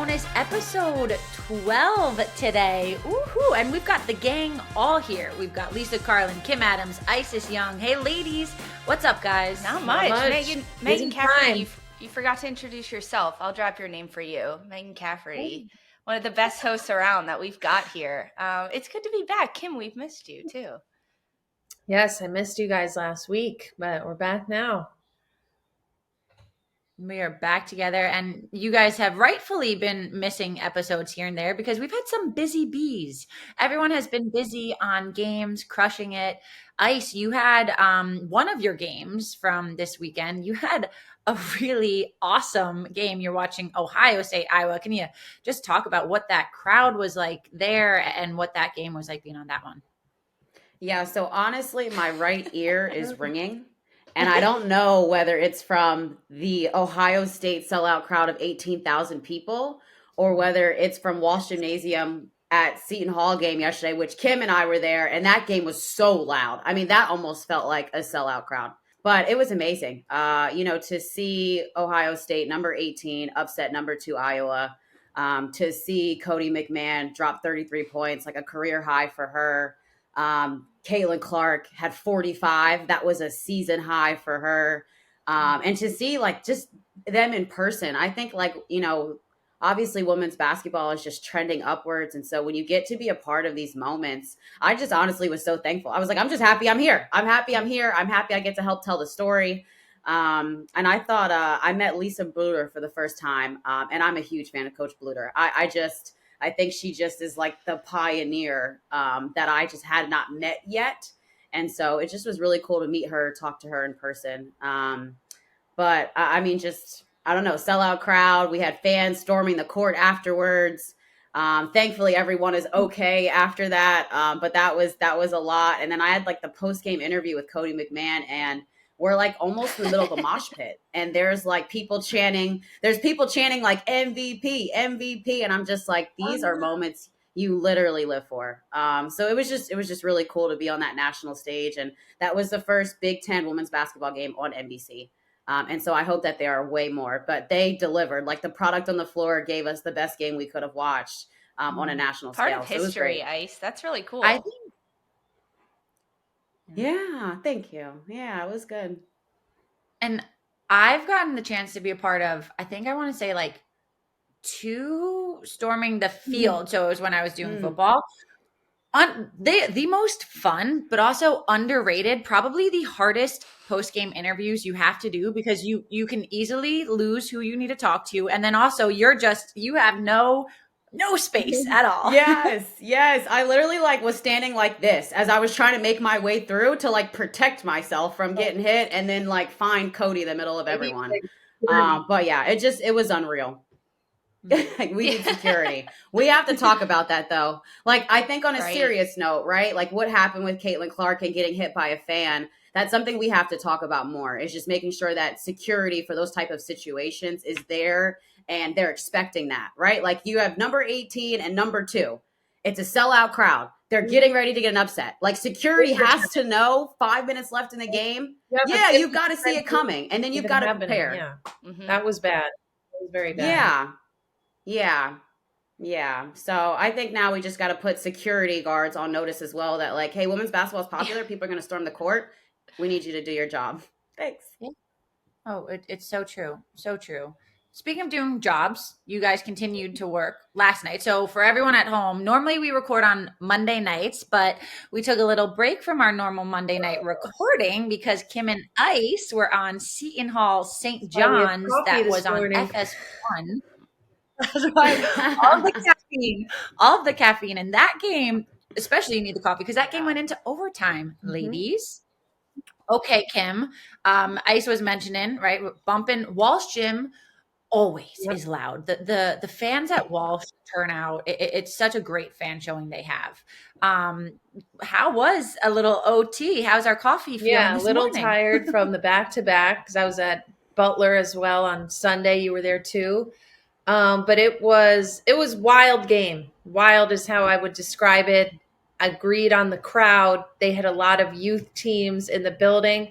bonus episode 12 today. Woohoo! And we've got the gang all here. We've got Lisa, Carlin, Kim Adams, Isis Young. Hey, ladies. What's up, guys? Not much. Megan Cafferty, you forgot to introduce yourself. I'll drop your name for you. Megan Cafferty, one of the best hosts around that we've got here. It's good to be back. Kim, we've missed you, too. Yes, I missed you guys last week, but we're back now. We are back together, and you guys have rightfully been missing episodes here and there because we've had some busy bees. Everyone has been busy on games, crushing it. Ice, you had one of your games from this weekend. You had a really awesome game. You're watching Ohio State, Iowa. Can you just talk about what that crowd was like there and what that game was like being on that one? Yeah, so honestly, my right ear is ringing. And I don't know whether it's from the Ohio State sellout crowd of 18,000 people or whether it's from Walsh Gymnasium at Seton Hall game yesterday, which Kim and I were there. And that game was so loud. I mean, that almost felt like a sellout crowd. But it was amazing, to see Ohio State, number 18, upset number 2 Iowa, to see Cody McMahon drop 33 points, like a career high for her. Caitlin Clark had 45. That was a season high for her. And to see just them in person, I think obviously women's basketball is just trending upwards. And so when you get to be a part of these moments, I just honestly was so thankful. I was like, I'm just happy I'm here. I'm happy I'm here. I'm happy I get to help tell the story. And I thought I met Lisa Butler for the first time. And I'm a huge fan of Coach Butler. I think she just is like the pioneer that I just had not met yet. And so it just was really cool to meet her, talk to her in person. But I mean, I don't know, sellout crowd. We had fans storming the court afterwards. Thankfully, everyone is okay after that. But that was a lot. And then I had the post-game interview with Cody McMahon, and we're almost in the middle of a mosh pit, and there's people chanting like MVP, MVP. And I'm just like, these are moments you literally live for. So it was just really cool to be on that national stage. And that was the first Big Ten women's basketball game on NBC. And so I hope that there are way more, but they delivered. The product on the floor gave us the best game we could have watched on a national scale. Part of history, Ice. That's really cool. I think. Yeah, thank you. Yeah, it was good. And I've gotten the chance to be a part of, I think I want to say 2 storming the field. So it was when I was doing football. The most fun, but also underrated, probably the hardest post-game interviews you have to do because you can easily lose who you need to talk to. And then also you have no space at all. Yes. I literally was standing like this as I was trying to make my way through to protect myself from getting hit and then find Cody in the middle of everyone. But yeah, it was unreal. We need security. We have to talk about that though. I think on a serious note, right? What happened with Caitlin Clark and getting hit by a fan, that's something we have to talk about more. Is just making sure that security for those type of situations is there and they're expecting that, right? You have number 18 and number 2. It's a sellout crowd. They're getting ready to get an upset. Security has to know 5 minutes left in the game. Yeah, you've got to see it coming. And then you've got to prepare. Yeah. That was bad. It was very bad. Yeah. So I think now we just got to put security guards on notice as well that hey, women's basketball is popular. People are going to storm the court. We need you to do your job. Thanks. Yeah. Oh, it's so true. So true. Speaking of doing jobs, you guys continued to work last night. So for everyone at home, normally we record on Monday nights, but we took a little break from our normal Monday night recording because Kim and Ice were on Seton Hall St. John's. That was on FS1. That's why all of the caffeine in that game, especially you need the coffee because that game went into overtime, ladies. Okay, Kim. Ice was mentioning, right? Bumping Walsh Gym always is loud. The fans at Walsh turn out. It's such a great fan showing they have. How was a little OT? How's our coffee feeling? Yeah, a little morning? tired from the back-to-back because I was at Butler as well on Sunday. You were there too. But it was wild game. Wild is how I would describe it. Agreed on the crowd. They had a lot of youth teams in the building.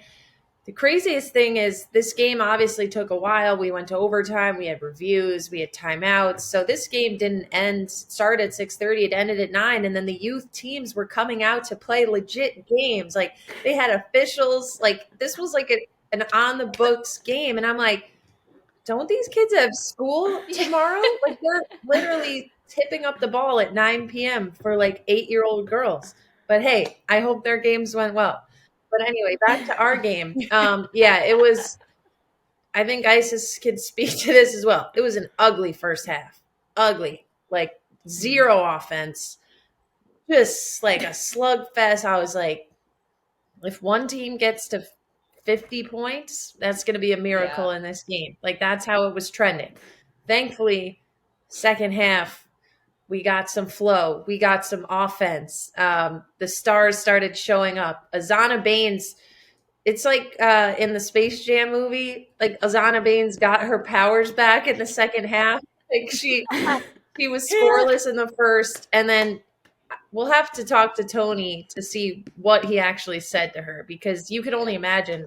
The craziest thing is this game obviously took a while. We went to overtime. We had reviews. We had timeouts. So this game didn't start at 6:30. It ended at 9. And then the youth teams were coming out to play legit games. Like they had officials. Like this was like an on the books game. And I'm like, don't these kids have school tomorrow? Like they're literally tipping up the ball at 9 p.m. for like 8-year-old girls. But hey, I hope their games went well. But anyway, back to our game. Yeah, it was. I think Isis can speak to this as well. It was an ugly first half. Ugly, like zero offense, just like a slugfest. I was like, if one team gets to 50 points, that's going to be a miracle in this game. Like that's how it was trending. Thankfully, second half, we got some flow. We got some offense. The stars started showing up. Azana Baines, it's like in the Space Jam movie, like Azana Baines got her powers back in the second half. Like she was scoreless in the first, and then we'll have to talk to Tony to see what he actually said to her, because you could only imagine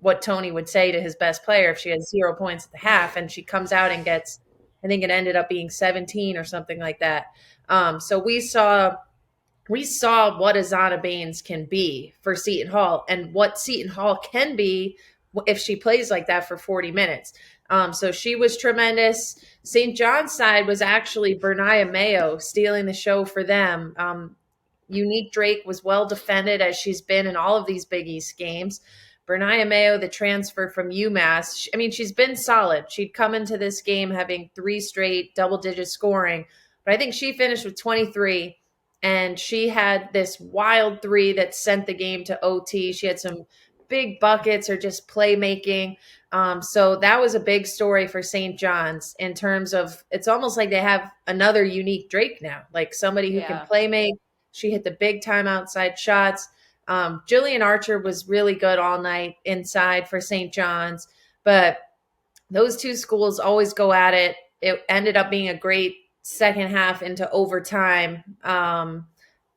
what Tony would say to his best player if she has 0 points at the half and she comes out and gets, I think it ended up being 17 or something like that. So we saw what Azana Baines can be for Seton Hall, and what Seton Hall can be if she plays like that for 40 minutes. So she was tremendous. St. John's side was actually Bernia Mayo stealing the show for them. Unique Drake was well defended, as she's been in all of these Big East games. Bernia Mayo, the transfer from UMass, she's been solid. She'd come into this game having 3 straight double-digit scoring, but I think she finished with 23, and she had this wild 3 that sent the game to OT. She had some big buckets or just playmaking. So that was a big story for St. John's in terms of, it's almost like they have another Unique Drake now, like somebody who can play make. She hit the big time outside shots. Jillian Archer was really good all night inside for St. John's, but those two schools always go at it. It ended up being a great second half into overtime.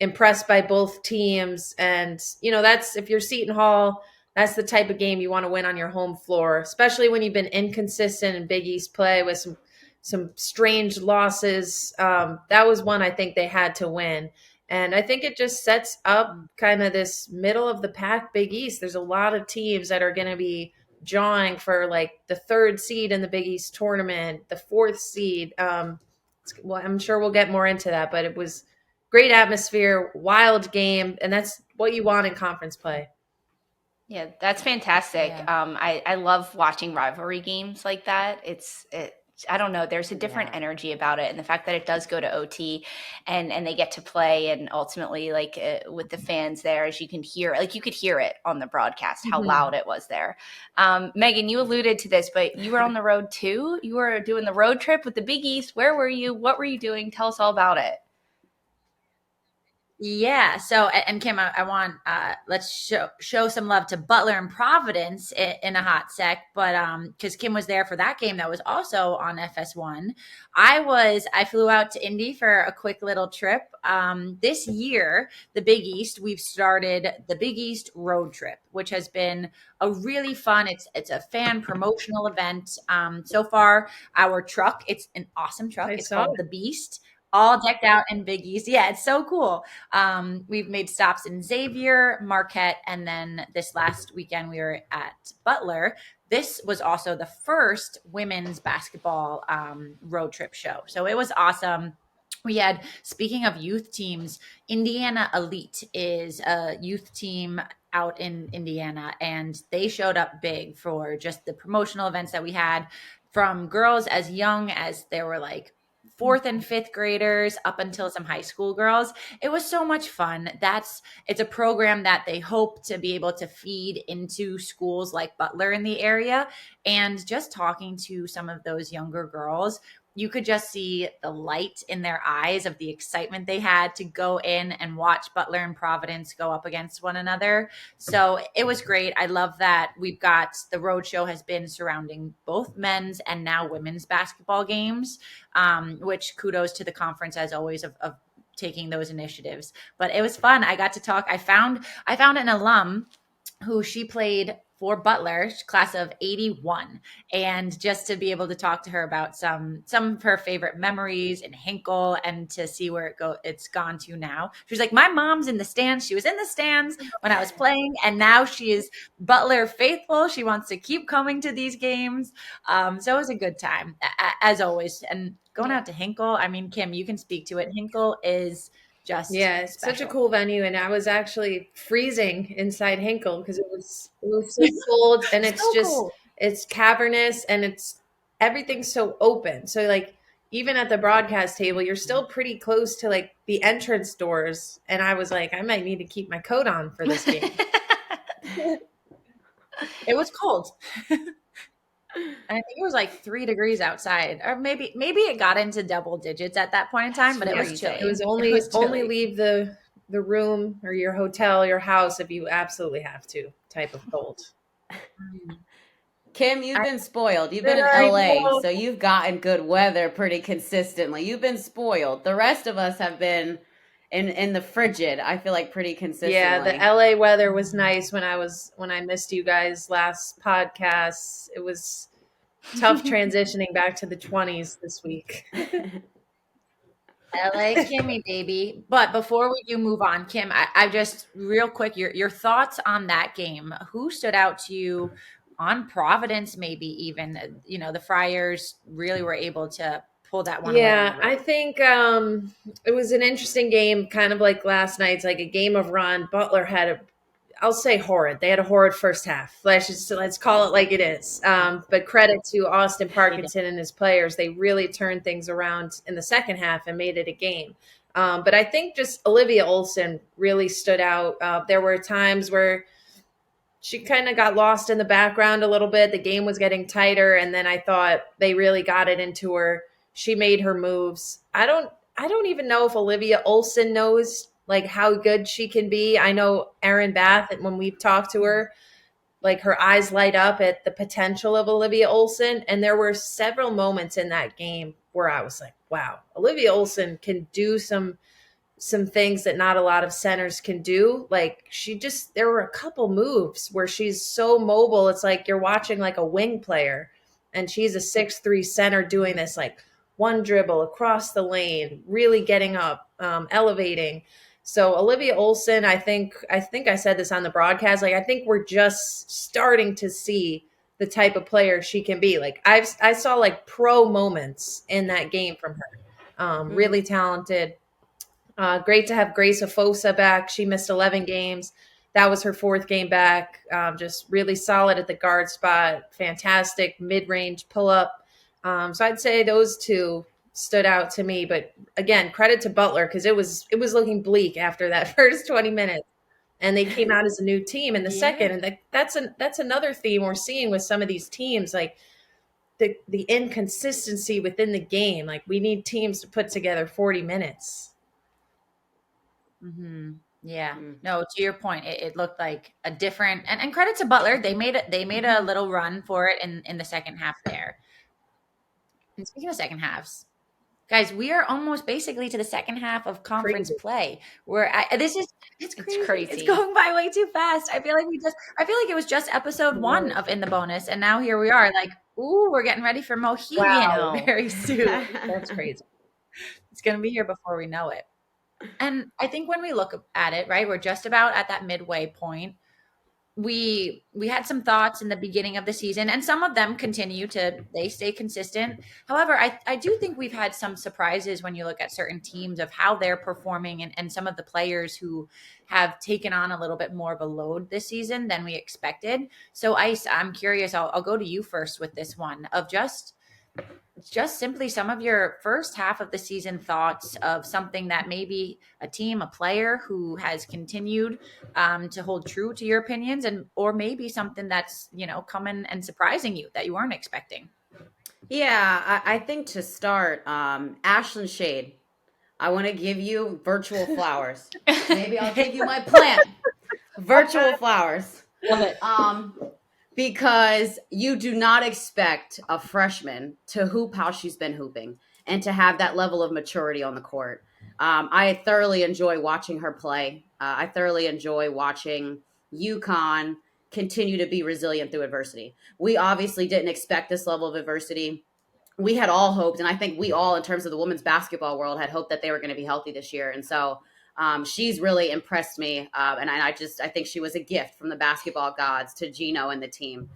Impressed by both teams. And, that's, if you're Seton Hall, that's the type of game you want to win on your home floor, especially when you've been inconsistent in Big East play with some strange losses. That was one I think they had to win. And I think it just sets up kind of this middle of the pack Big East. There's a lot of teams that are going to be jawing for like the 3rd seed in the Big East tournament, the 4th seed. Well, I'm sure we'll get more into that, but it was great atmosphere, wild game, and that's what you want in conference play. Yeah, that's fantastic. Yeah. I love watching rivalry games like that. I don't know, there's a different energy about it, and the fact that it does go to OT and they get to play, and ultimately with the fans there, as you can hear, you could hear it on the broadcast how loud it was there. Meghan, you alluded to this, but you were on the road too. You were doing the road trip with the Big East. Where were you? What were you doing? Tell us all about it. Yeah. So, and Kim, I want let's show some love to Butler and Providence in a hot sec, but because Kim was there for that game that was also on FS1. I flew out to Indy for a quick little trip. This year, the Big East, we've started the Big East Road Trip, which has been a really fun. It's a fan promotional event. So far, our truck, it's an awesome truck. It's called the Beast. All decked out in Big East. Yeah, it's so cool. We've made stops in Xavier, Marquette, and then this last weekend we were at Butler. This was also the first women's basketball road trip show. So it was awesome. We had, speaking of youth teams, Indiana Elite is a youth team out in Indiana, and they showed up big for just the promotional events that we had, from girls as young as they were like 4th and 5th graders up until some high school girls. It was so much fun. It's a program that they hope to be able to feed into schools like Butler in the area. And just talking to some of those younger girls, you could just see the light in their eyes of the excitement they had to go in and watch Butler and Providence go up against one another. So it was great. I love that we've got the road show has been surrounding both men's and now women's basketball games, which kudos to the conference as always of taking those initiatives. But it was fun. I got to talk. I found an alum who she played for Butler, class of 81. And just to be able to talk to her about some of her favorite memories in Hinkle and to see where it's gone to now. She was like, my mom's in the stands. She was in the stands when I was playing, and now she is Butler faithful. She wants to keep coming to these games. So it was a good time, as always. And going out to Hinkle, I mean, Kim, you can speak to it. Hinkle is just it's special. such a cool venue, and I was actually freezing inside Hinkle because it was so cold, and it's so just cool. It's cavernous, and everything's so open. So like even at the broadcast table, you're still pretty close to like the entrance doors, and I was like, I might need to keep my coat on for this game. It was cold. I think it was like 3 degrees outside, or maybe it got into double digits at that point in time, but it was chilly. It was only leave the room or your hotel, your house if you absolutely have to type of cold. Kim, you've been spoiled. You've been in LA, so you've gotten good weather pretty consistently. You've been spoiled. The rest of us have been in the frigid, I feel like, pretty consistently. Yeah, the LA weather was nice when I missed you guys last podcast. It was tough transitioning back to the 20s this week. LA Kimmy, baby. But before we do move on, Kim, I just real quick, your thoughts on that game. Who stood out to you on Providence, maybe even? The Friars really were able to pull that one away. Yeah, I think it was an interesting game, kind of like last night's, like a game of run. Butler had I'll say horrid. They had a horrid first half. Let's call it like it is. But credit to Austin Parkinson and his players. They really turned things around in the second half and made it a game. But I think just Olivia Olsen really stood out. There were times where she kind of got lost in the background a little bit. The game was getting tighter, and then I thought they really got it into her. She made her moves. I don't even know if Olivia Olsen knows like how good she can be. I know Erin Bath, when we've talked to her, like her eyes light up at the potential of Olivia Olsen. And there were several moments in that game where I was like, wow, Olivia Olsen can do some things that not a lot of centers can do. Like there were a couple moves where she's so mobile. It's like you're watching like a wing player, and she's a 6'3" center doing this like one dribble across the lane, really getting up, elevating. So Olivia Olsen, I think I said this on the broadcast. Like, I think we're just starting to see the type of player she can be. Like I saw like pro moments in that game from her. Really talented. Great to have Grace Afosa back. She missed 11 games. That was her 4th game back. Just really solid at the guard spot. Fantastic mid-range pull-up. So I'd say those two stood out to me. But again, credit to Butler, because it was looking bleak after that first 20 minutes. And they came out as a new team in the second. And that's another theme we're seeing with some of these teams, like the inconsistency within the game. Like, we need teams to put together 40 minutes. Mm-hmm. Yeah. No, to your point, it looked like a different, and credit to Butler. They made a little run for it in the second half there. And speaking of second halves, guys, we are almost basically to the second half of conference play. It's crazy. It's going by way too fast. I feel like it was just episode 1 of In the Bonus, and now here we are. Like, ooh, we're getting ready for Mohegan very soon. That's crazy. It's gonna be here before we know it. And I think when we look at it, right, we're just about at that midway point. We had some thoughts in the beginning of the season, and some of them they stay consistent. However, I do think we've had some surprises when you look at certain teams of how they're performing, and some of the players who have taken on a little bit more of a load this season than we expected. So I'm curious, I'll go to you first with this one of just simply some of your first half of the season thoughts of something that maybe a team, a player who has continued to hold true to your opinions, or maybe something that's, coming and surprising you that you weren't expecting. Yeah, I think to start, Ashlyn Shade, I want to give you virtual flowers. Maybe I'll give you my plant. Virtual flowers. Love it. Because you do not expect a freshman to hoop how she's been hooping and to have that level of maturity on the court. I thoroughly enjoy watching her play. I thoroughly enjoy watching UCONN continue to be resilient through adversity. We obviously didn't expect this level of adversity. We had all hoped, and I think we all, in terms of the women's basketball world, had hoped that they were going to be healthy this year. And so she's really impressed me. And I think she was a gift from the basketball gods to Gino and the team.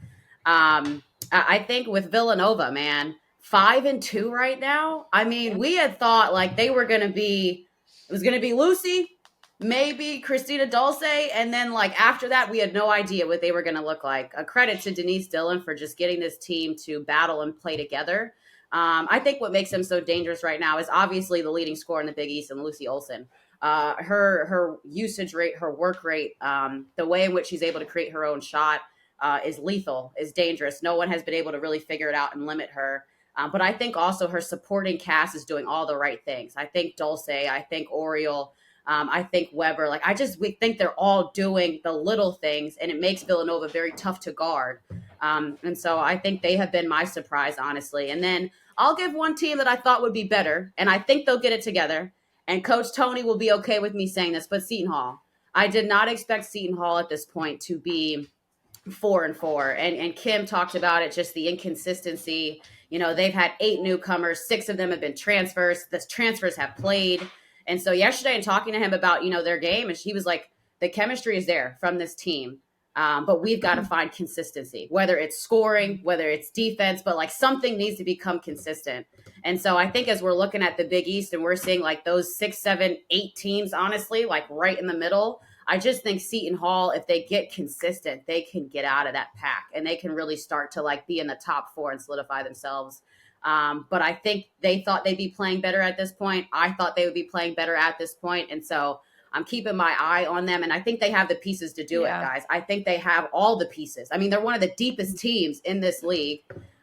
I think with Villanova, man, 5-2 right now. I mean, we had thought like it was going to be Lucy, maybe Christina Dulce. And then like after that, we had no idea what they were going to look like. A credit to Denise Dillon for just getting this team to battle and play together. I think what makes them so dangerous right now is obviously the leading scorer in the Big East and Lucy Olsen. Her usage rate, her work rate, the way in which she's able to create her own shot is lethal, is dangerous. No one has been able to really figure it out and limit her. But I think also her supporting cast is doing all the right things. I think Dulce, I think Oriole, I think Weber. Like we think they're all doing the little things, and it makes Villanova very tough to guard. And so I think they have been my surprise, honestly. And then I'll give one team that I thought would be better, and I think they'll get it together. And Coach Tony will be okay with me saying this, but Seton Hall. I did not expect Seton Hall at this point to be 4-4. And Kim talked about it, just the inconsistency. You know, they've had 8 newcomers. 6 of them have been transfers. The transfers have played. And so yesterday, in talking to him about, their game, and he was like, the chemistry is there from this team. But we've got to find consistency, whether it's scoring, whether it's defense, but like something needs to become consistent. And so I think as we're looking at the Big East and we're seeing like those 6, 7, 8 teams, honestly, like right in the middle, I just think Seton Hall, if they get consistent, they can get out of that pack and they can really start to like be in the top 4 and solidify themselves. But I think they thought they'd be playing better at this point. I thought they would be playing better at this point. And so I'm keeping my eye on them, and I think they have the pieces to do it, guys. I think they have all the pieces. I mean, they're one of the deepest teams in this league,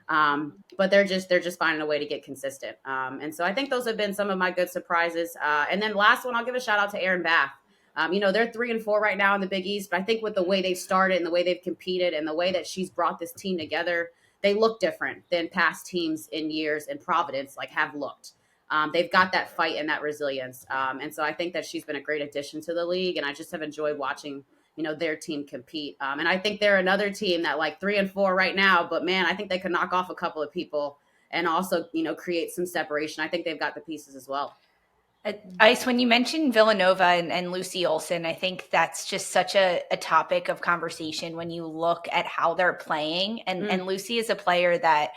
but they're just finding a way to get consistent. And so I think those have been some of my good surprises. And then last one, I'll give a shout out to Erin Bath. They're 3-4 right now in the Big East, but I think with the way they've started and the way they've competed and the way that she's brought this team together, they look different than past teams in years in Providence have looked. They've got that fight and that resilience. And so I think that she's been a great addition to the league. And I just have enjoyed watching, their team compete. And I think they're another team that 3-4 right now, but man, I think they could knock off a couple of people and also, create some separation. I think they've got the pieces as well. Ice, when you mentioned Villanova and Lucy Olsen, I think that's just such a topic of conversation when you look at how they're playing. And Lucy is a player that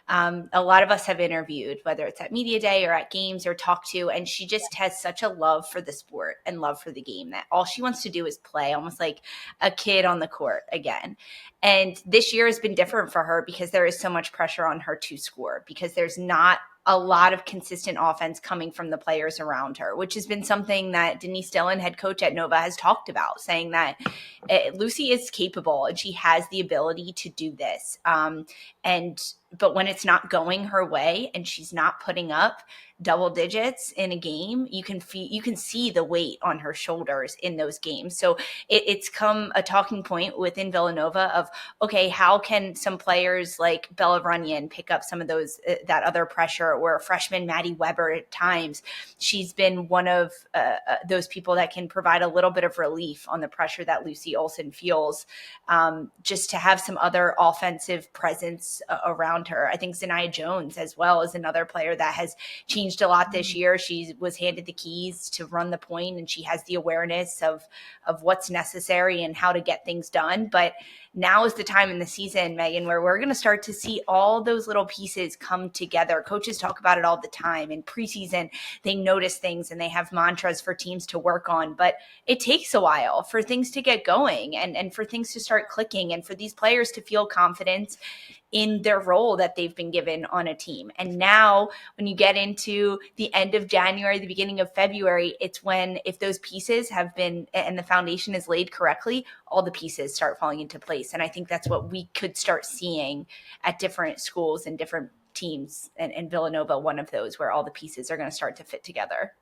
a lot of us have interviewed, whether it's at Media Day or at games or talked to, and she just has such a love for the sport and love for the game that all she wants to do is play, almost like a kid on the court again. And this year has been different for her because there is so much pressure on her to score, because there's not a lot of consistent offense coming from the players around her, which has been something that Denise Dillon, head coach at Nova, has talked about, saying that Lucy is capable and she has the ability to do this. But when it's not going her way and she's not putting up double digits in a game, you can see the weight on her shoulders in those games. So it's come a talking point within Villanova of, okay, how can some players like Bella Runyon pick up some of those that other pressure, or freshman Maddie Weber at times? She's been one of those people that can provide a little bit of relief on the pressure that Lucy Olsen feels, just to have some other offensive presence around her. I think Zaniah Jones as well is another player that has changed a lot this year. She was handed the keys to run the point, and she has the awareness of what's necessary and how to get things done. But now is the time in the season, Megan, where we're going to start to see all those little pieces come together. Coaches talk about it all the time. In preseason, they notice things and they have mantras for teams to work on. But it takes a while for things to get going and for things to start clicking and for these players to feel confidence in their role that they've been given on a team. And now when you get into the end of January, the beginning of February, it's when, if those pieces have been, and the foundation is laid correctly, all the pieces start falling into place. And I think that's what we could start seeing at different schools and different teams, and Villanova, one of those, where all the pieces are going to start to fit together.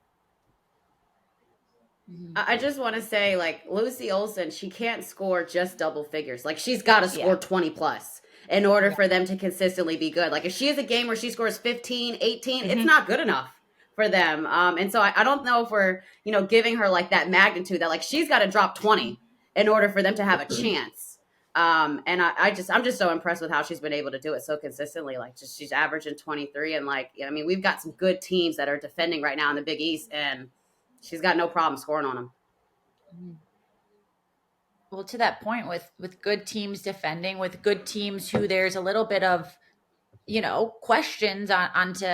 I just want to say, Lucy Olsen, she can't score just double figures. She's got to score 20 plus in order for them to consistently be good. If she has a game where she scores 15, 18, it's not good enough for them. And so I don't know if we're, giving her that magnitude that she's got to drop 20 in order for them to have a chance. And I'm just so impressed with how she's been able to do it so consistently. Like, just she's averaging 23, and like, I mean, we've got some good teams that are defending right now in the Big East, and she's got no problem scoring on them. Well, to that point, with good teams defending, with good teams who there's a little bit of, questions onto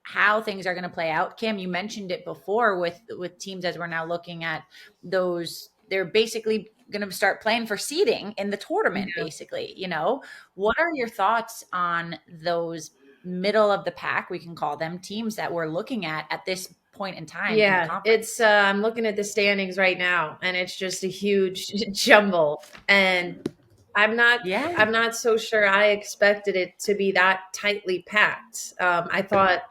how things are going to play out. Kim, you mentioned it before with teams as we're now looking at those. They're basically going to start playing for seeding in the tournament, basically. What are your thoughts on those middle of the pack, we can call them, teams that we're looking at this point in time? Yeah, it's I'm looking at the standings right now, and it's just a huge jumble. And I'm not so sure I expected it to be that tightly packed. I thought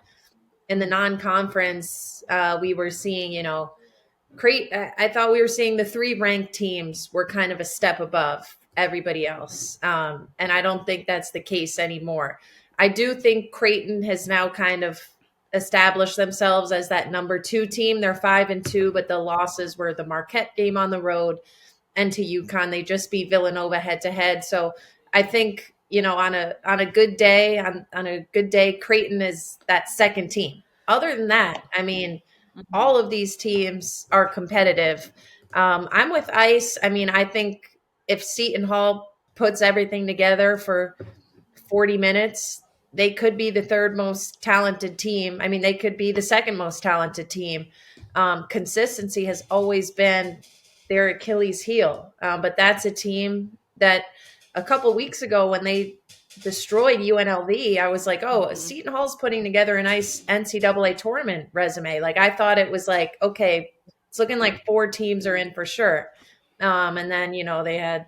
in the non-conference we were seeing, I thought we were seeing the 3 ranked teams were kind of a step above everybody else. And I don't think that's the case anymore. I do think Creighton has now kind of established themselves as that number 2 team. They're 5-2, but the losses were the Marquette game on the road and to UConn. They just beat Villanova head to head. So I think, on a good day, Creighton is that second team. Other than that, I mean, all of these teams are competitive. I'm with Ice. I mean, I think if Seton Hall puts everything together for 40 minutes, they could be the third most talented team. I mean, they could be the second most talented team. Consistency has always been their Achilles heel. But that's a team that a couple weeks ago when they destroyed UNLV, I was like, oh, Seton Hall's putting together a nice NCAA tournament resume. Like, I thought it was like, okay, it's looking like 4 teams are in for sure. And then, they had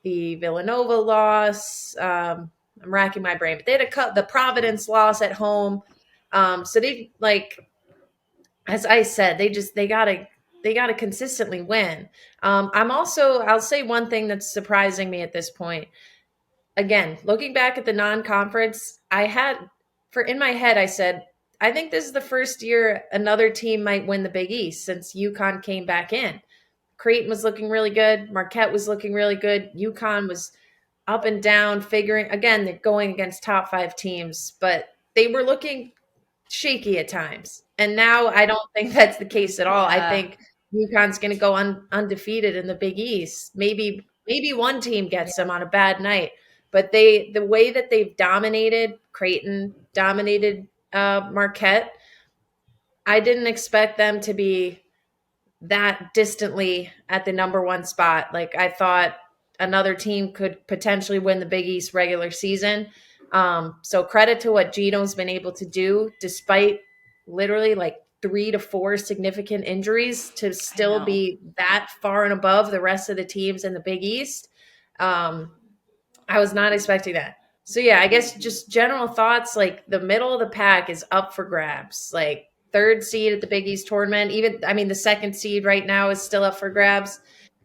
the Villanova loss. I'm racking my brain, but they had the Providence loss at home. So they, like, as I said, they gotta consistently win. I'll say one thing that's surprising me at this point. Again, looking back at the non-conference, in my head, I said, I think this is the first year another team might win the Big East since UConn came back in. Creighton was looking really good. Marquette was looking really good. UConn was up and down, they're going against top 5 teams, but they were looking shaky at times. And now I don't think that's the case at all. I think UConn's going to go undefeated in the Big East. Maybe one team gets them on a bad night. But the way that they've dominated Creighton, dominated Marquette, I didn't expect them to be that distantly at the number 1 spot. Like, I thought another team could potentially win the Big East regular season. So credit to what Gino's been able to do, despite literally like 3 to 4 significant injuries, to still be that far and above the rest of the teams in the Big East. I was not expecting that. So yeah, I guess just general thoughts, like the middle of the pack is up for grabs. Like 3rd seed at the Big East tournament, the 2nd seed right now is still up for grabs.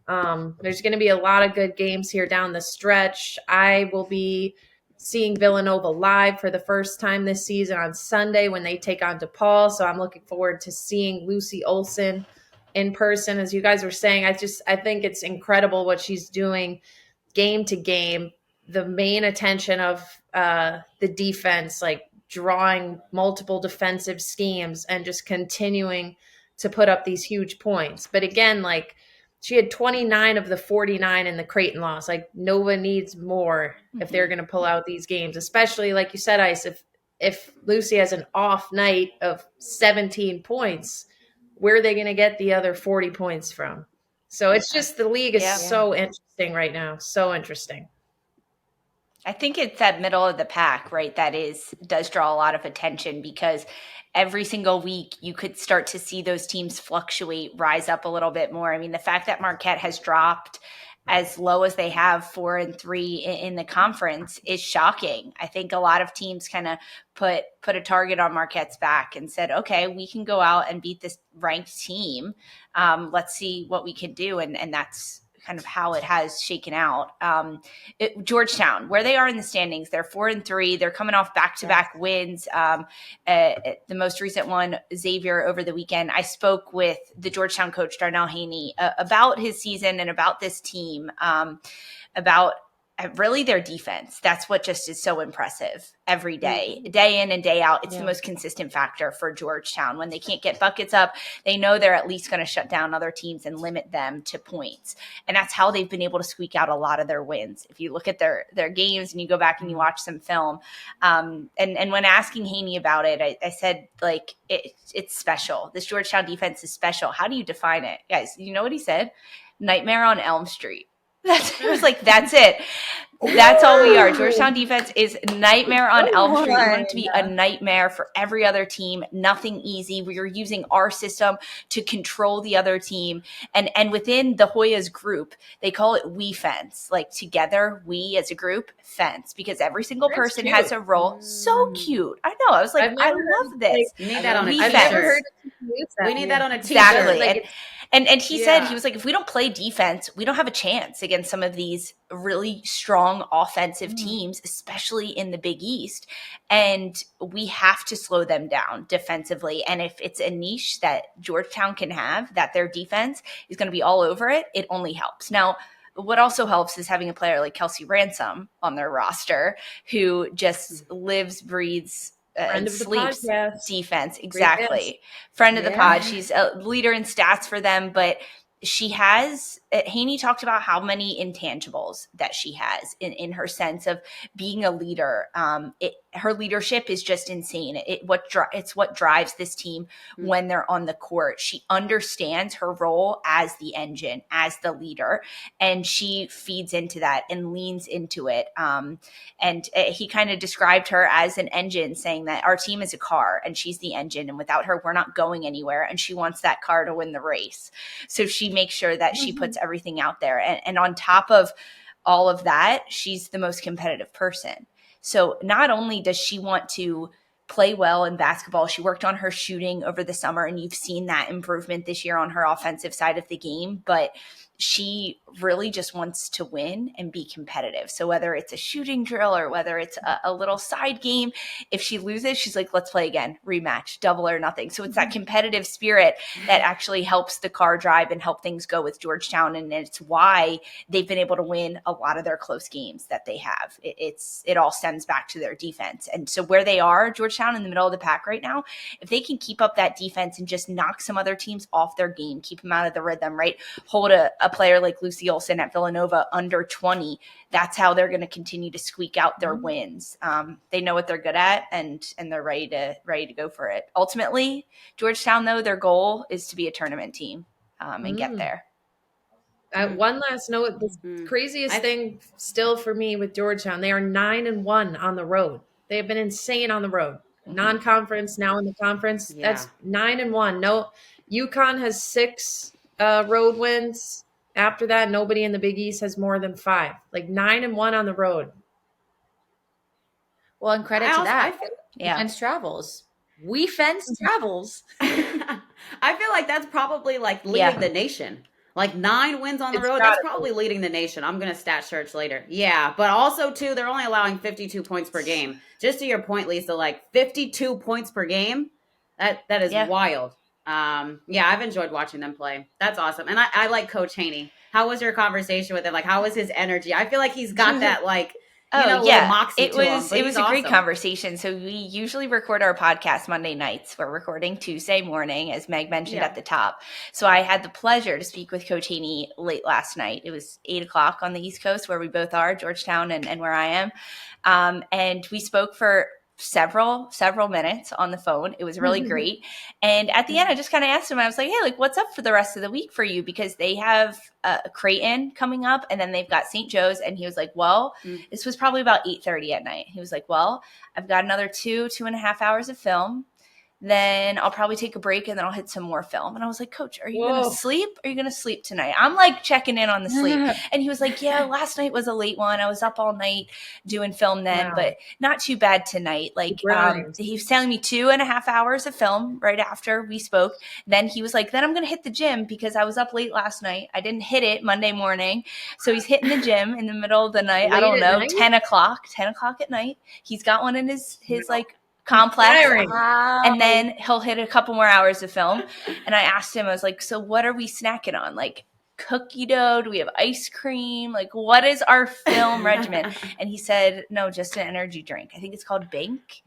There's going to be a lot of good games here down the stretch. I will be seeing Villanova live for the first time this season on Sunday when they take on DePaul. So I'm looking forward to seeing Lucy Olsen in person. As you guys were saying, I think it's incredible what she's doing game to game. The main attention of the defense, like drawing multiple defensive schemes and just continuing to put up these huge points. But again, like, she had 29 of the 49 in the Creighton loss. Like, Nova needs more if they're going to pull out these games, especially like you said, Ice, if Lucy has an off night of 17 points, where are they going to get the other 40 points from? So it's just, the league is so interesting right now. So interesting. I think it's that middle of the pack, right? That does draw a lot of attention because every single week you could start to see those teams fluctuate, rise up a little bit more. I mean, the fact that Marquette has dropped as low as they have 4-3 in the conference is shocking. I think a lot of teams kind of put a target on Marquette's back and said, okay, we can go out and beat this ranked team. Let's see what we can do. And that's kind of how it has shaken out. Georgetown, where they are in the standings, they're 4-3. They're coming off back-to-back wins. The most recent one, Xavier, over the weekend. I spoke with the Georgetown coach, Darnell Haney, about his season and about this team, about really their defense. That's what just is so impressive every day, day in and day out. It's the most consistent factor for Georgetown. When they can't get buckets up, they know they're at least going to shut down other teams and limit them to points. And that's how they've been able to squeak out a lot of their wins. If you look at their games and you go back and you watch some film, and when asking Haney about it, I said, like, it's special. This Georgetown defense is special. How do you define it? Guys, you know what he said? Nightmare on Elm Street. It was like, that's it. That's all we are. Georgetown defense is nightmare on Elm Street. We want it to be a nightmare for every other team. Nothing easy. We are using our system to control the other team. And within the Hoyas group, they call it we fence. Like together, we as a group fence, because every single person has a role. So cute. I know. I was like, I love this. You need that on a t-shirt. I've never heard we need that on a t-shirt. Exactly. And he said, he was like, if we don't play defense, we don't have a chance against some of these really strong offensive teams, especially in the Big East. And we have to slow them down defensively. And if it's a niche that Georgetown can have, that their defense is going to be all over it, it only helps. Now, what also helps is having a player like Kelsey Ransom on their roster who just lives, breathes, sleeps defense. Exactly. Friend of the pod. She's a leader in stats for them, but she has, Haney talked about how many intangibles that she has in her sense of being a leader. Her leadership is just insane. It's what drives this team when they're on the court. She understands her role as the engine, as the leader, and she feeds into that and leans into it. And he kind of described her as an engine, saying that our team is a car and she's the engine, and without her, we're not going anywhere. And she wants that car to win the race. So she makes sure that she puts everything out there. And on top of all of that, she's the most competitive person. So not only does she want to play well in basketball, she worked on her shooting over the summer, and you've seen that improvement this year on her offensive side of the game, but she really just wants to win and be competitive. So whether it's a shooting drill or whether it's a little side game, if she loses, she's like, let's play again, rematch, double or nothing. So it's that competitive spirit that actually helps the car drive and help things go with Georgetown. And it's why they've been able to win a lot of their close games that they have. It all stems back to their defense. And so where they are, Georgetown in the middle of the pack right now, if they can keep up that defense and just knock some other teams off their game, keep them out of the rhythm, right? Hold a player like Lucy Olsen at Villanova under 20, that's how they're going to continue to squeak out their wins. They know what they're good at, and they're ready to go for it. Ultimately, Georgetown, though, their goal is to be a tournament team and get there. One last note, the craziest thing still for me with Georgetown, they are 9-1 on the road. They have been insane on the road. Non-conference, now in the conference. Yeah. That's 9-1. No, UConn has 6 road wins. After that, nobody in the Big East has more than 5. Like 9-1 on the road. Well, and credit to that. Fence travels. We fence travels. I feel like that's probably like leading the nation. Like 9 wins on the road, that's probably leading the nation. I'm going to stat search later. Yeah, but also, too, they're only allowing 52 points per game. Just to your point, Lisa, like 52 points per game, that is wild. I've enjoyed watching them play. That's awesome. And I like Coach Haney. How was your conversation with him? Like, how was his energy? I feel like he's got that, like, moxie it was a great conversation. So we usually record our podcast Monday nights. We're recording Tuesday morning, as Meg mentioned at the top. So I had the pleasure to speak with Coach Haney late last night. It was 8:00 on the East Coast, where we both are, Georgetown and where I am. And we spoke for several minutes on the phone. It was really great. And at the end, I just kind of asked him, I was like, hey, like, what's up for the rest of the week for you? Because they have Creighton coming up, and then they've got St. Joe's. And he was like, well, this was probably about 8:30 at night. He was like, well, I've got another 2.5 hours of film. Then I'll probably take a break, and then I'll hit some more film. And I was like, Coach, are you going to sleep? Are you going to sleep tonight? I'm like checking in on the sleep. And he was like, yeah, last night was a late one. I was up all night doing film then, but not too bad tonight. Like he was telling me 2.5 hours of film right after we spoke. Then he was like, then I'm going to hit the gym because I was up late last night. I didn't hit it Monday morning. So he's hitting the gym in the middle of the night. I don't know, 10 o'clock at night. He's got one in his like complex. And then he'll hit a couple more hours of film. And I asked him, I was like, so what are we snacking on? Like, cookie dough? Do we have ice cream? Like, what is our film regimen? And he said, no, just an energy drink. I think it's called Bink.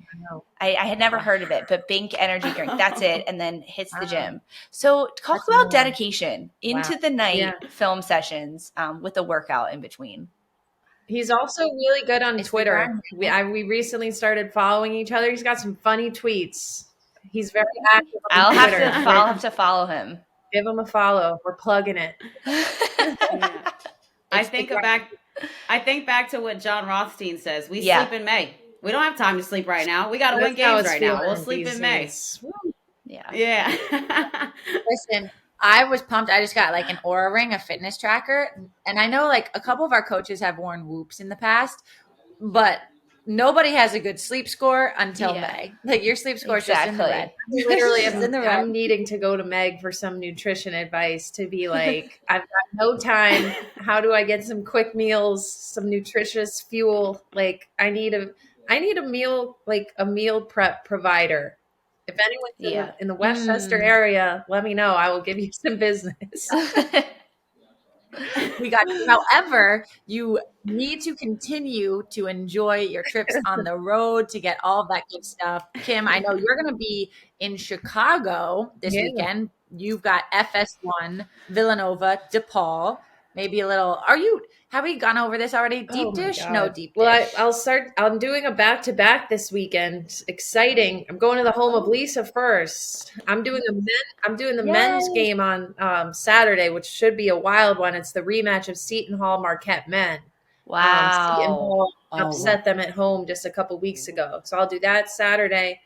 I had never heard of it, but Bink energy drink. That's it. And then hits the gym. So talk about dedication into the night film sessions with a workout in between. He's also really good on Twitter. We recently started following each other. He's got some funny tweets. He's very active on Twitter. I'll have to follow him. Give him a follow. We're plugging it. I think back to what John Rothstein says. We sleep in May. We don't have time to sleep right now. We got to win games right now. We'll sleep in May. Yeah. Listen, I was pumped. I just got like an Aura Ring, a fitness tracker. And I know like a couple of our coaches have worn Whoops in the past, but nobody has a good sleep score until May. Like your sleep score is just in the red. Literally, I'm needing to go to Meg for some nutrition advice to be like, I've got no time. How do I get some quick meals, some nutritious fuel? Like I need a meal, like a meal prep provider. If anyone's in the Westchester area, let me know. I will give you some business. We got you. However, you need to continue to enjoy your trips on the road to get all of that good stuff. Kim, I know you're going to be in Chicago this weekend. You've got FS1, Villanova, DePaul, maybe a little. Have we gone over this already? Deep dish? No deep dish. Well, I'm doing a back-to-back this weekend. Exciting. I'm going to the home of Lisa first. I'm doing the men's game on Saturday, which should be a wild one. It's the rematch of Seton Hall Marquette men. Wow. Seton Hall upset them at home just a couple weeks ago. So I'll do that Saturday.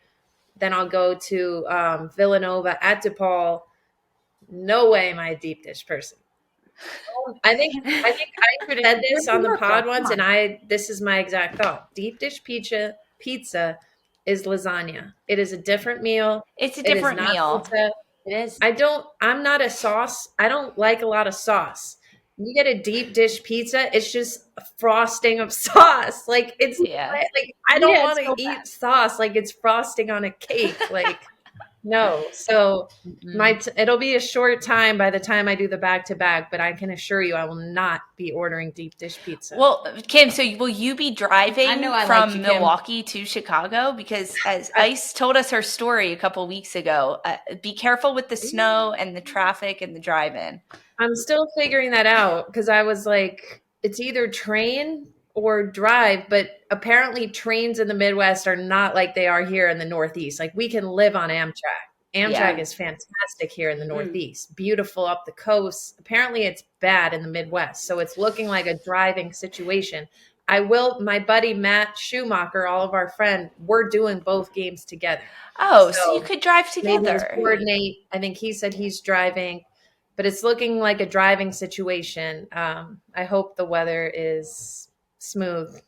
Then I'll go to Villanova at DePaul. No way am I a deep dish person. I think I said this on the pod once, and this is my exact thought. Deep dish pizza is lasagna. It is a different meal. It's a different meal. Pizza. It is. I'm not a sauce. I don't like a lot of sauce. You get a deep dish pizza, it's just frosting of sauce. Like it's like I don't want to eat sauce like it's frosting on a cake. Like no. So it'll be a short time by the time I do the back-to-back, but I can assure you I will not be ordering deep dish pizza. Well, Kim, so will you be driving from Milwaukee to Chicago? Because as Ice told us her story a couple weeks ago, be careful with the snow and the traffic and the drive-in. I'm still figuring that out because I was like, it's either train or drive, but apparently trains in the Midwest are not like they are here in the Northeast. Like we can live on Amtrak. Amtrak is fantastic here in the Northeast, beautiful up the coast. Apparently it's bad in the Midwest. So it's looking like a driving situation. My buddy Matt Schumacher, all of our friends, we're doing both games together. Oh, so you could drive together. Maybe coordinate. I think he said he's driving, but it's looking like a driving situation. I hope the weather is smooth.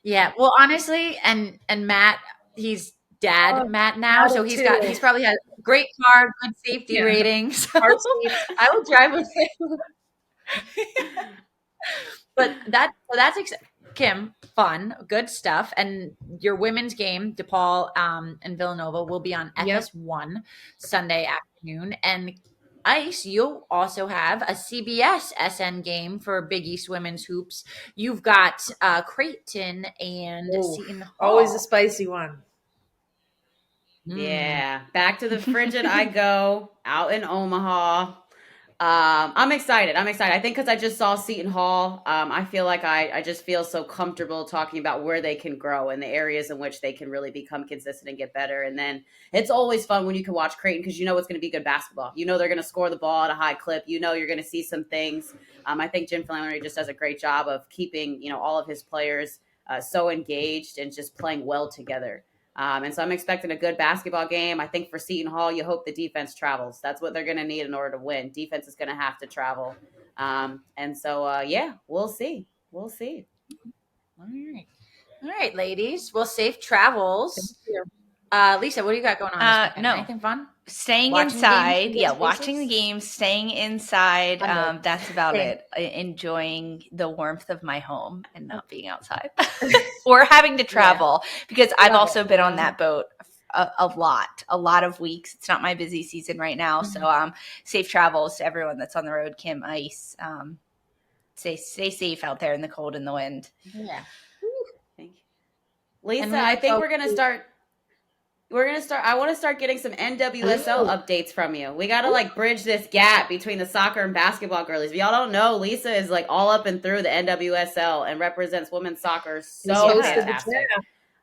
Yeah. Well, honestly, and Matt, he's Matt now. So he's probably had a great car, good safety rating. So I will drive with him. But that's Kim, fun, good stuff. And your women's game, DePaul and Villanova, will be on FS1 Sunday afternoon. And Ice, you'll also have a CBS SN game for Big East Women's Hoops. You've got Creighton and Seton Hall. Always a spicy one. Yeah. Back to the frigid I go, out in Omaha. I'm excited. I think because I just saw Seton Hall, I feel like I just feel so comfortable talking about where they can grow and the areas in which they can really become consistent and get better. And then it's always fun when you can watch Creighton because you know it's going to be good basketball. You know they're going to score the ball at a high clip. You know you're going to see some things. I think Jim Flannery just does a great job of keeping all of his players so engaged and just playing well together. And so I'm expecting a good basketball game. I think for Seton Hall, you hope the defense travels. That's what they're going to need in order to win. Defense is going to have to travel. And so, we'll see. We'll see. All right, ladies. Well, safe travels. Lisa, what do you got going on? No. Anything fun? Staying inside. Watching the games, staying inside. That's about it. Enjoying the warmth of my home and not being outside or having to travel because I've also been on that boat a lot of weeks. It's not my busy season right now. So safe travels to everyone that's on the road. Kim, Ice, stay safe out there in the cold and the wind. Yeah. Thank you. Lisa, I think we're going to start. I want to start getting some NWSL updates from you. We got to like bridge this gap between the soccer and basketball girlies. If y'all don't know, Lisa is like all up and through the NWSL and represents women's soccer so fantastic.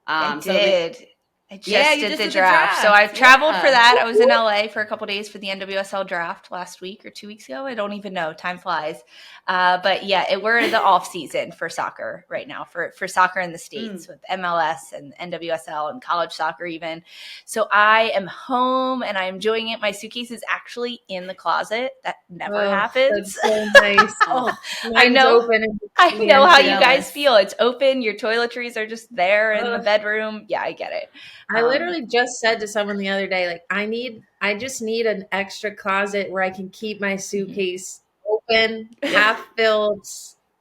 I did. I just did the draft. So I've traveled for that. I was in LA for a couple days for the NWSL draft last week or 2 weeks ago. I don't even know. Time flies. But yeah, we're in the off season for soccer right now, for soccer in the States with MLS and NWSL and college soccer even. So I am home and I'm enjoying it. My suitcase is actually in the closet. That never happens. That's so nice. I know. I know how you guys feel. It's open. Your toiletries are just there in the bedroom. Yeah, I get it. I literally just said to someone the other day, like, I just need an extra closet where I can keep my suitcase open, half filled.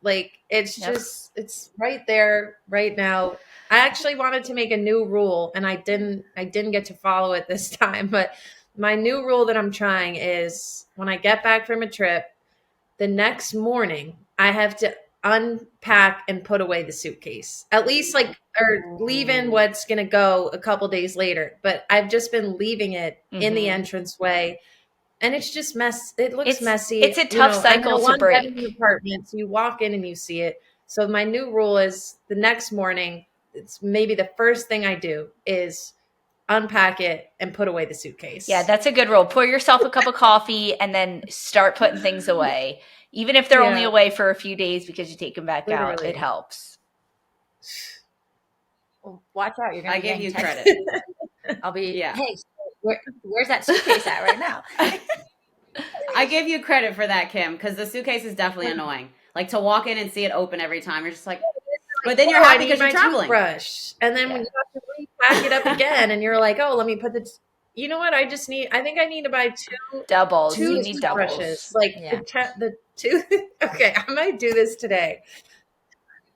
Like, it's just, it's right there right now. I actually wanted to make a new rule and I didn't get to follow it this time. But my new rule that I'm trying is when I get back from a trip, the next morning I have to unpack and put away the suitcase, at least or leaving what's going to go a couple days later. But I've just been leaving it in the entranceway and it's just it looks messy. It's a tough cycle to break. Apartment, so you walk in and you see it. So my new rule is the next morning, it's maybe the first thing I do is unpack it and put away the suitcase. Yeah, that's a good rule. Pour yourself a cup of coffee and then start putting things away. Even if they're only away for a few days because you take them back out, it helps. Well, watch out. You're going to give you credit. I'll be, hey, where's that suitcase at right now? I give you credit for that, Kim, because the suitcase is definitely annoying. Like to walk in and see it open every time. You're just like, but then you're happy because you're traveling. Toothbrush. And then when you have to repack it up again and you're like, oh, let me put you know what? I think I need to buy two doubles. You need doubles. Like the two. Okay, I might do this today.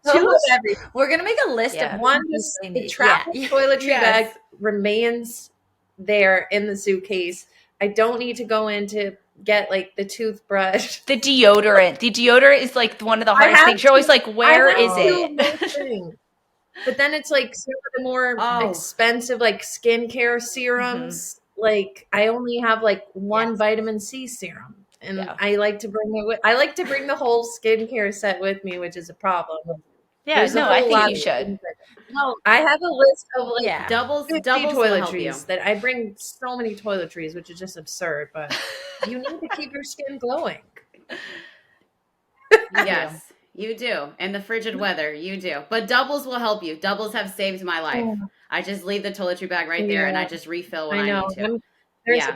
We're gonna make a list of one. The travel toiletry bag remains there in the suitcase. I don't need to go in to get like the toothbrush. The deodorant is like one of the hardest things. You're always like, where is it? But then it's like some of the more expensive like skincare serums. Like I only have like one vitamin C serum. And I like to bring the whole skincare set with me, which is a problem. Yeah, I think you should. No, I have a list of like doubles toiletries that I bring so many toiletries, which is just absurd. But you need to keep your skin glowing. Yes, you do. In the frigid weather, you do. But doubles will help you. Doubles have saved my life. I just leave the toiletry bag right there, and I just refill when I need to.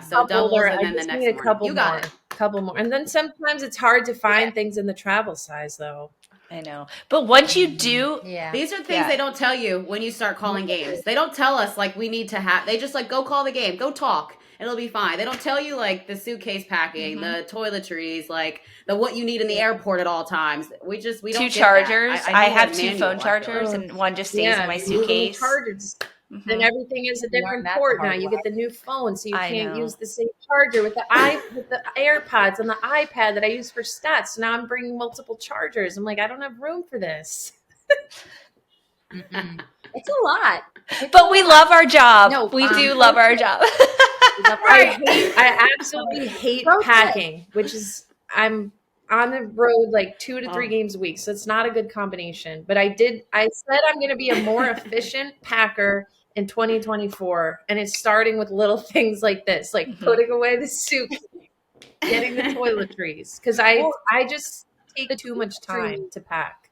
So doubles, and then the next morning. You got it. Couple more, and then sometimes it's hard to find things in the travel size, though. I know, but once you do, these are things they don't tell you when you start calling games. They don't tell us like we need to have. They just like go call the game, go talk, it'll be fine. They don't tell you like the suitcase packing, the toiletries, like the what you need in the airport at all times. We don't. Two chargers. I have two phone chargers, and one just stays in my suitcase. Chargers. Then everything is a different port now. You get the new phone, so you can't use the same charger with the AirPods and the iPad that I use for stats. So now I'm bringing multiple chargers. I'm like, I don't have room for this. It's a lot. But we love our job. No, we do love our job. I absolutely hate packing, which is I'm on the road like 2 to 3 games a week. So it's not a good combination. But I said I'm going to be a more efficient packer in 2024. And it's starting with little things like this, like putting away the soup, getting the toiletries. Because I just take too much time to pack.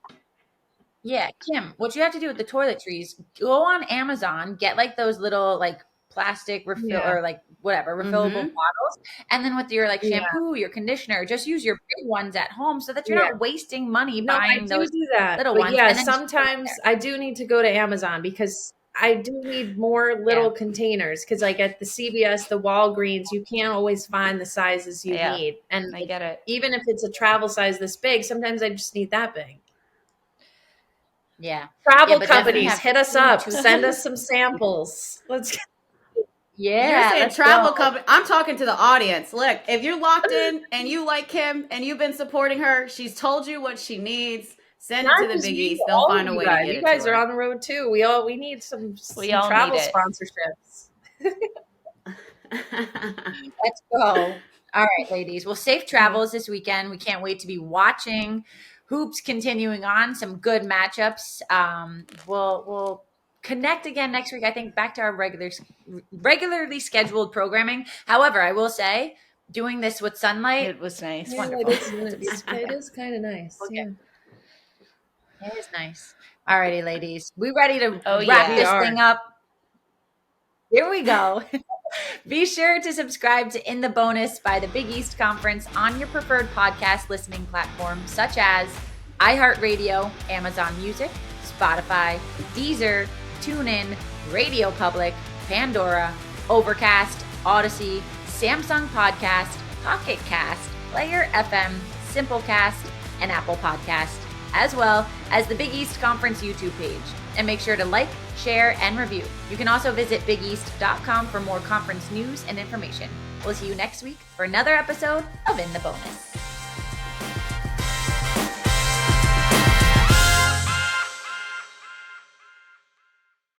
Yeah, Kim, what you have to do with the toiletries, go on Amazon, get like those little like plastic refill or like whatever refillable bottles, and then with your like shampoo, your conditioner, just use your big ones at home so that you're not wasting money buying those little ones. Yeah, sometimes I do need to go to Amazon because I do need more little containers because like at the CVS, the Walgreens, you can't always find the sizes you need, and I get it. Even if it's a travel size this big, sometimes I just need that big. Yeah, travel companies, hit us up, send us some samples. Let's. Yeah. You're saying let's travel go. company. I'm talking to the audience. Look, if you're locked in and you like Kim and you've been supporting her, she's told you what she needs. Send it to the Big East. They'll find a way to get it. You guys to her. are on the road too. We need some travel sponsorships. Let's go. All right, ladies. Well, safe travels this weekend. We can't wait to be watching hoops continuing on. Some good matchups. We'll connect again next week. I think back to our regularly scheduled programming. However, I will say, doing this with sunlight, it was nice. Yeah, wonderful. It is kind of nice. Okay. Yeah. It is nice. All righty, ladies. We ready to wrap yeah. this thing up? Here we go. Be sure to subscribe to In the Bonus by the Big East Conference on your preferred podcast listening platforms such as iHeartRadio, Amazon Music, Spotify, Deezer, TuneIn, Radio Public, Pandora, Overcast, Odyssey, Samsung Podcast, Pocket Cast, Player FM, Simplecast, and Apple Podcast, as well as the Big East Conference YouTube page. And make sure to like, share, and review. You can also visit bigeast.com for more conference news and information. We'll see you next week for another episode of In the Bonus.